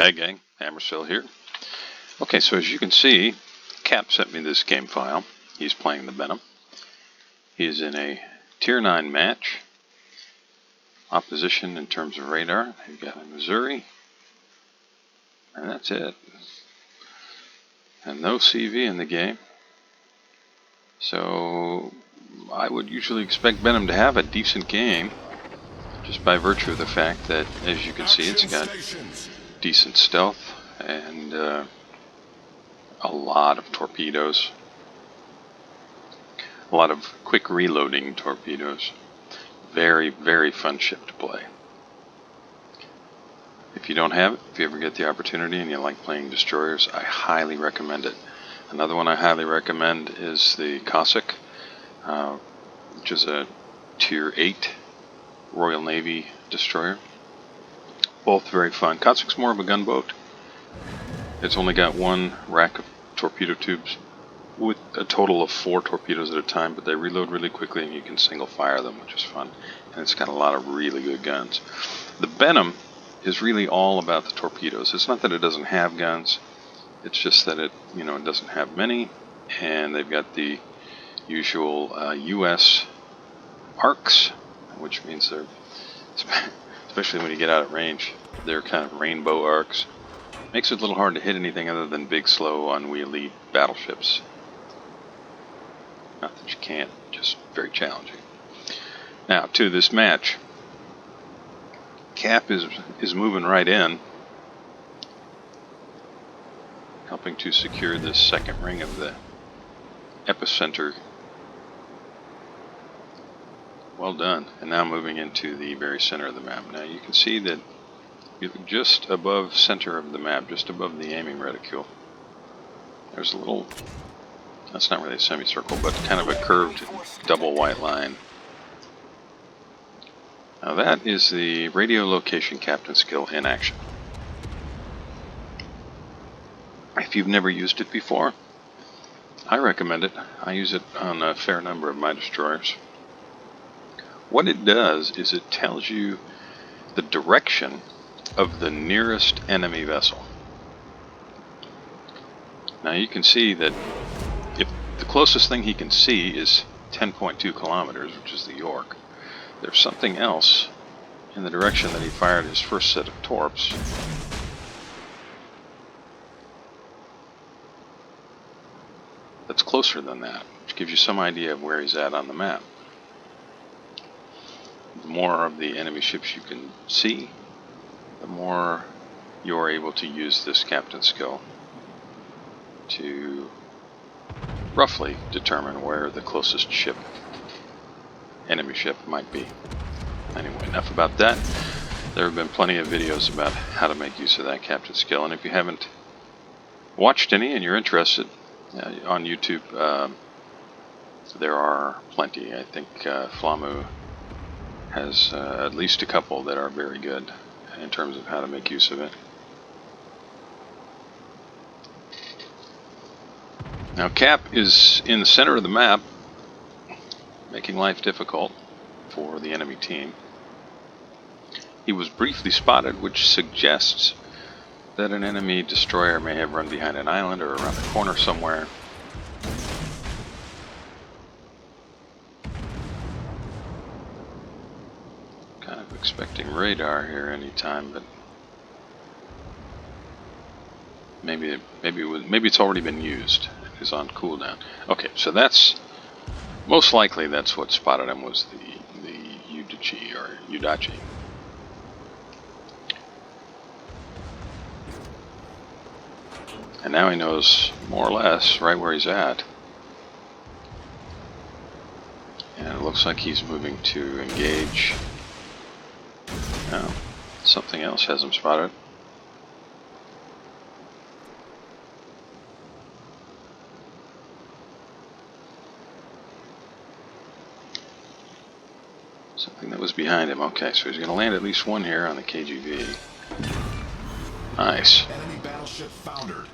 Hey gang, Hammerstill here. Okay, so as you can see, Cap sent me this game file. He's playing the Benham. He is in a Tier 9 match. Opposition in terms of radar, you've got Missouri. And that's it. And no CV in the game. So I would usually expect Benham to have a decent game, just by virtue of the fact that, as you can see, it's got decent stealth and a lot of torpedoes, a lot of quick reloading torpedoes. Very, very fun ship to play. If you don't have it, if you ever get the opportunity and you like playing destroyers, I highly recommend it. Another one I highly recommend is the Cossack, which is a Tier 8 Royal Navy destroyer. Both very fun. Cossack's more of a gunboat. It's only got one rack of torpedo tubes with a total of 4 torpedoes at a time, but they reload really quickly and you can single fire them, which is fun. And it's got a lot of really good guns. The Benham is really all about the torpedoes. It's not that it doesn't have guns, it's just that it doesn't have many, and they've got the usual US arcs, which means they're, especially when you get out at range, they're kind of rainbow arcs. Makes it a little hard to hit anything other than big, slow, unwieldy battleships. Not that you can't, just very challenging. Now, to this match. Cap is moving right in, helping to secure this second ring of the epicenter. Well done. And now moving into the very center of the map. Now you can see that you're just above center of the map, just above the aiming reticule. There's a little, that's not really a semicircle, but kind of a curved double white line. Now that is the radio location captain skill in action. If you've never used it before, I recommend it. I use it on a fair number of my destroyers. What it does is it tells you the direction of the nearest enemy vessel. Now you can see that if the closest thing he can see is 10.2 kilometers, which is the York, there's something else in the direction that he fired his first set of torps. That's closer than that, which gives you some idea of where he's at on the map. The more of the enemy ships you can see, the more you're able to use this captain skill to roughly determine where the closest ship, enemy ship, might be. Anyway, enough about that. There have been plenty of videos about how to make use of that captain skill, and if you haven't watched any and you're interested, on YouTube, there are plenty. I think Flamu has at least a couple that are very good in terms of how to make use of it. Now Cap is in the center of the map, making life difficult for the enemy team. He was briefly spotted, which suggests that an enemy destroyer may have run behind an island or around the corner somewhere. Kind of expecting radar here anytime, but maybe it's already been used. It is on cooldown. Okay, so that's most likely that's what spotted him, was the Udachi. And now he knows more or less right where he's at. And it looks like he's moving to engage. Now, something else has him spotted. Something that was behind him. Okay, so he's going to land at least one here on the KGV. Nice. Enemy battleship foundered.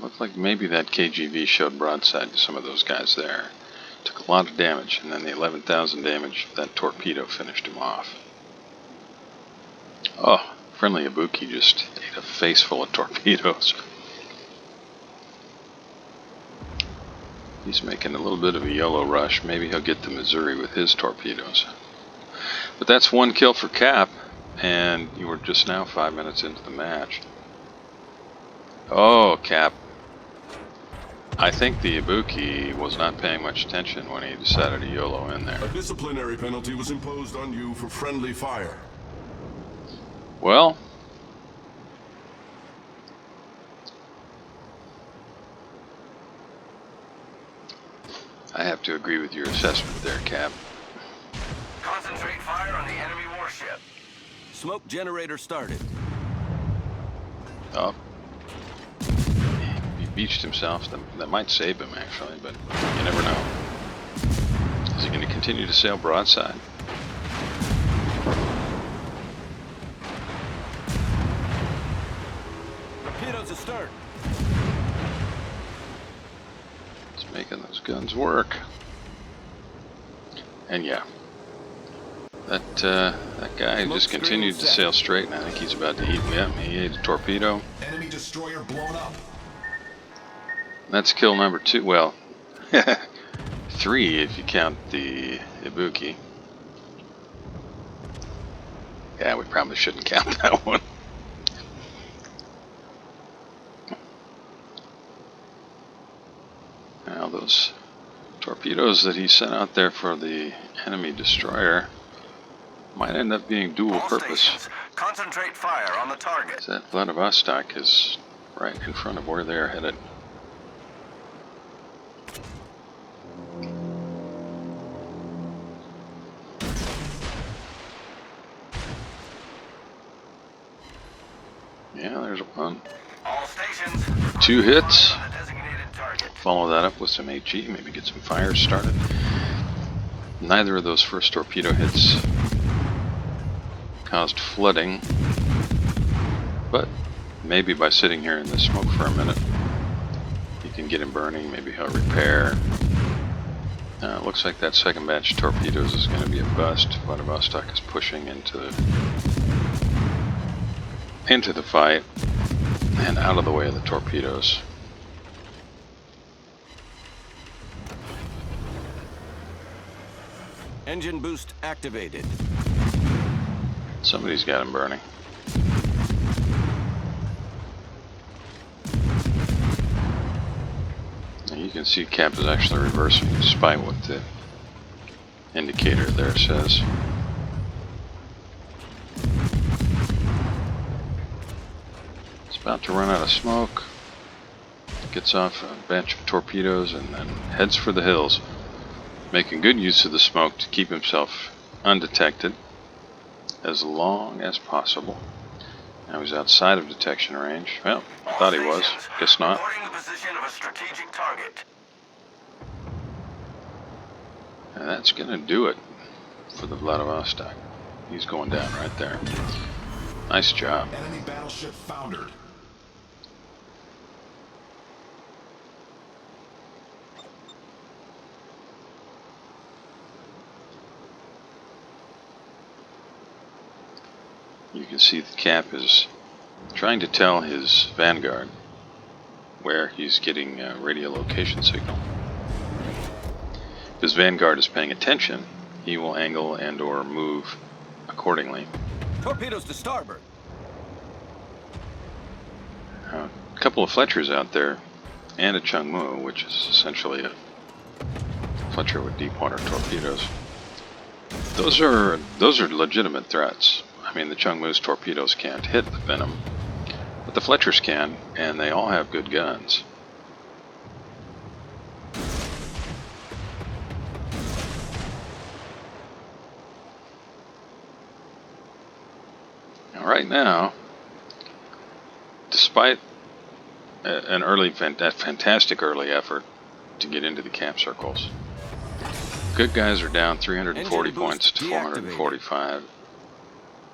Looked like maybe that KGV showed broadside to some of those guys there. Took a lot of damage, and then the 11,000 damage, that torpedo finished him off. Oh, friendly Ibuki just ate a face full of torpedoes. He's making a little bit of a YOLO rush. Maybe he'll get the Missouri with his torpedoes. But that's one kill for Cap, and you were just now 5 minutes into the match. Oh, Cap. I think the Ibuki was not paying much attention when he decided to YOLO in there. A disciplinary penalty was imposed on you for friendly fire. Well, I have to agree with your assessment there, Cap. Concentrate fire on the enemy warship. Smoke generator started. Oh. He beached himself. That might save him, actually, but you never know. Is he going to continue to sail broadside? Torpedoes astern. He's making those guns work. And yeah. That guy just continued to sail straight, and I think he's about to eat me up. He ate a torpedo. Enemy destroyer blown up. That's kill number 2. Well, 3 if you count the Ibuki. Yeah, we probably shouldn't count that one. Now those torpedoes that he sent out there for the enemy destroyer might end up being dual All purpose. stations, concentrate fire on the target. That Vladivostok is right in front of where they're headed. Yeah, there's one. All stations, 2 hits. fire on the designated target. Follow that up with some HE, maybe get some fires started. Neither of those first torpedo hits caused flooding, but maybe by sitting here in the smoke for a minute, you can get him burning, maybe he'll repair. Looks like that second batch of torpedoes is going to be a bust. Vladivostok is pushing into the fight and out of the way of the torpedoes. Engine boost activated. Somebody's got him burning. Now you can see Cap is actually reversing despite what the indicator there says. It's about to run out of smoke. Gets off a batch of torpedoes and then heads for the hills, making good use of the smoke to keep himself undetected as long as possible. Now he's outside of detection range. Well, I thought he was. Guess not. Reporting the position of a strategic target. And that's going to do it for the Vladivostok. He's going down right there. Nice job. Enemy battleship foundered. You can see the Cap is trying to tell his Vanguard where he's getting a radio location signal. If his Vanguard is paying attention, he will angle and or move accordingly. Torpedoes to starboard. A couple of Fletchers out there and a Chungmu, which is essentially a Fletcher with deep water torpedoes. Those are legitimate threats. I mean, the Chungmu's torpedoes can't hit the Benham, but the Fletchers can, and they all have good guns. Now, right now, despite that fantastic early effort to get into the camp circles, good guys are down 340 points to 445.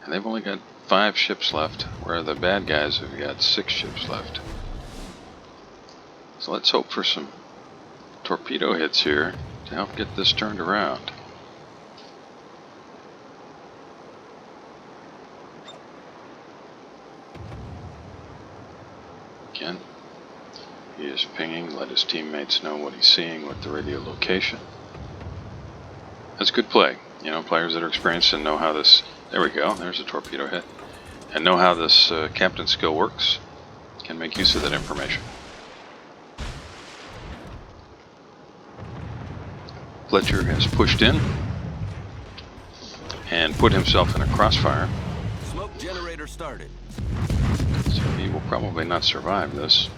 And they've only got 5 ships left, where the bad guys have got 6 ships left. So let's hope for some torpedo hits here to help get this turned around. Again, he is pinging, let his teammates know what he's seeing with the radio location. That's good play. You know, players that are experienced and know how this, there we go, there's a torpedo hit, and know how this captain skill works, can make use of that information. Fletcher has pushed in and put himself in a crossfire. Smoke generator started. So he will probably not survive this.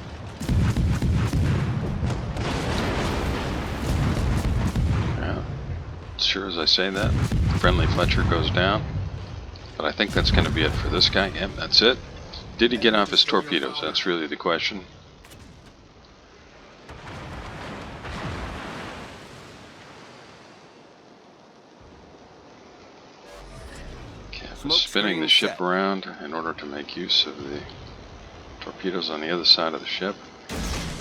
Yeah, sure as I say that, friendly Fletcher goes down. But I think that's going to be it for this guy. Yep, that's it. Did he get off his torpedoes? That's really the question. Spinning the ship around in order to make use of the torpedoes on the other side of the ship.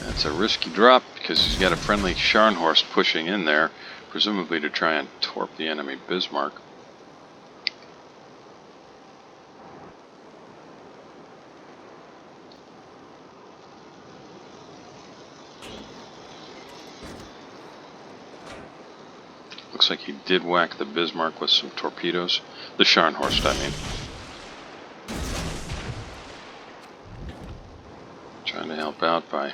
That's a risky drop because he's got a friendly Scharnhorst pushing in there, presumably to try and torp the enemy Bismarck. Looks like he did whack the Bismarck with some torpedoes. The Scharnhorst, I mean. Trying to help out by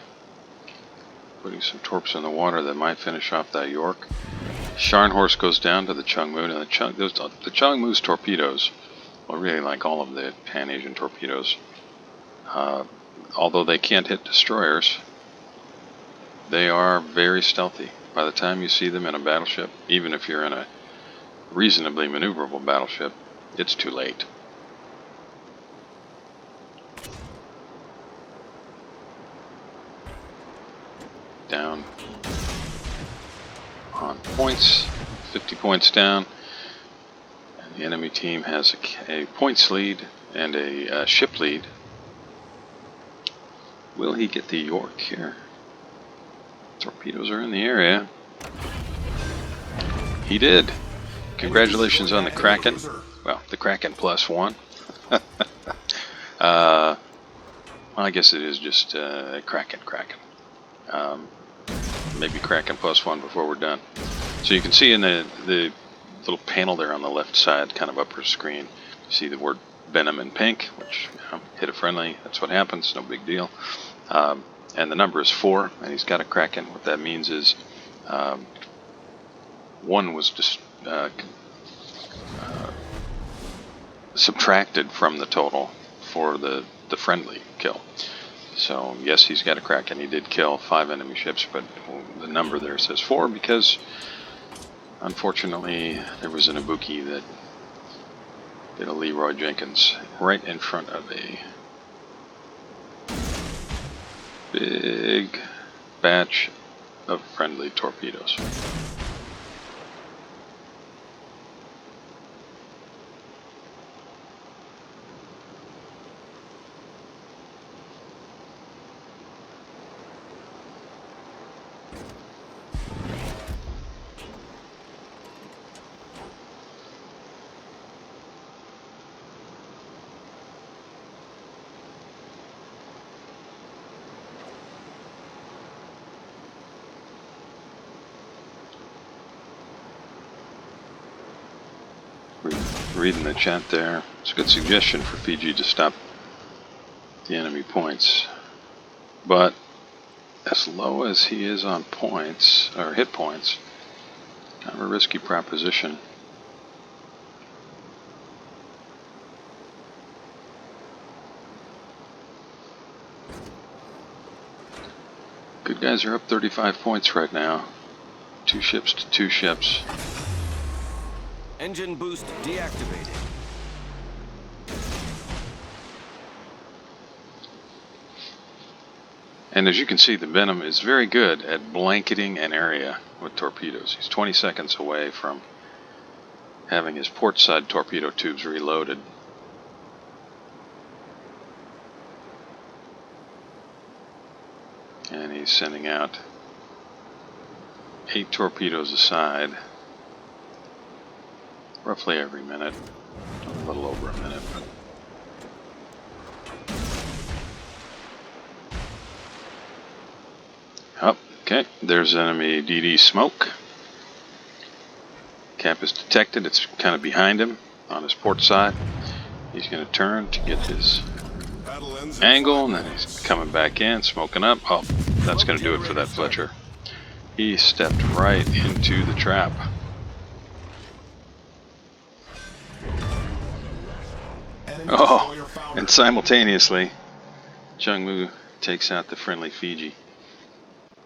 putting some torps in the water that might finish off that York. Scharnhorst goes down to the Chungmoo, and the Chungmoo's torpedoes, well, really like all of the Pan-Asian torpedoes, although they can't hit destroyers, they are very stealthy. By the time you see them in a battleship, even if you're in a reasonably maneuverable battleship, it's too late. Down on points, 50 points down, and the enemy team has a points lead and a ship lead. Will he get the York here? Torpedoes are in the area. He did. Congratulations on the Kraken. Well, the Kraken +1. Well, I guess it is just Kraken. Maybe Kraken +1 before we're done. So you can see in the little panel there on the left side, kind of upper screen, you see the word Benham in pink, which, you know, hit a friendly. That's what happens. No big deal. And the number is 4, and he's got a Kraken. What that means is 1 was just subtracted from the total for the friendly kill. So yes, he's got a Kraken. He did kill 5 enemy ships, but the number there says 4 because unfortunately there was an Ibuki that did a Leroy Jenkins right in front of a big batch of friendly torpedoes. Reading the chat there, it's a good suggestion for Fiji to stop the enemy points, but as low as he is on points, or hit points, kind of a risky proposition. Good guys are up 35 points right now. 2 ships to 2 ships. Engine boost deactivated. And as you can see, the Benham is very good at blanketing an area with torpedoes. He's 20 seconds away from having his port side torpedo tubes reloaded. And he's sending out 8 torpedoes a side, roughly every minute, a little over a minute. Oh, okay, there's enemy DD smoke. Cap is detected, it's kind of behind him on his port side. He's going to turn to get his angle, and then he's coming back in, smoking up. Oh, that's going to do it for that Fletcher. He stepped right into the trap. Oh, and simultaneously, Jung-Moo takes out the friendly Fiji.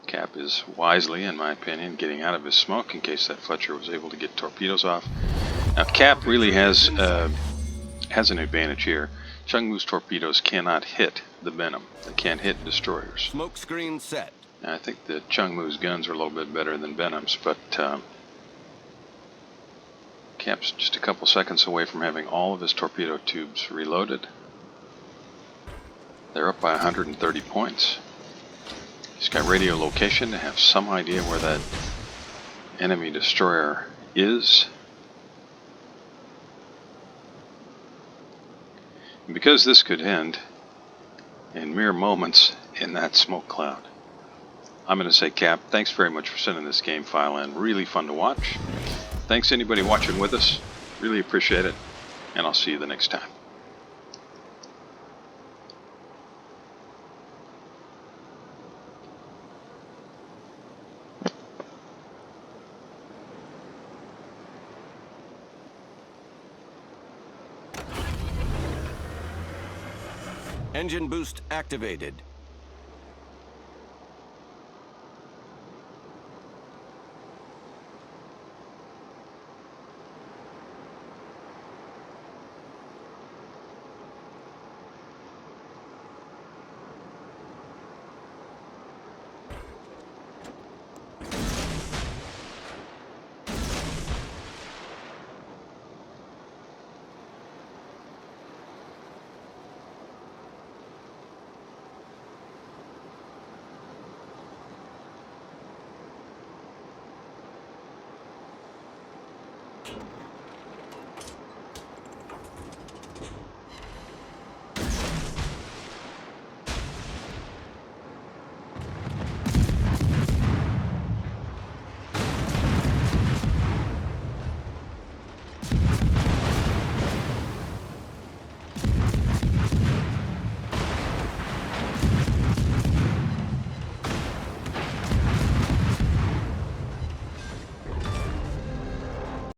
Cap is wisely, in my opinion, getting out of his smoke in case that Fletcher was able to get torpedoes off. Now, Cap really has an advantage here. Jung-Moo's torpedoes cannot hit the Benham. They can't hit destroyers. Smoke screen set. Now, I think that Jung-Moo's guns are a little bit better than Benham's, but Cap's just a couple seconds away from having all of his torpedo tubes reloaded. They're up by 130 points. He's got radio location to have some idea where that enemy destroyer is. And because this could end in mere moments in that smoke cloud, I'm going to say, Cap, thanks very much for sending this game file in. Really fun to watch. Thanks to anybody watching with us. Really appreciate it. And I'll see you the next time. Engine boost activated.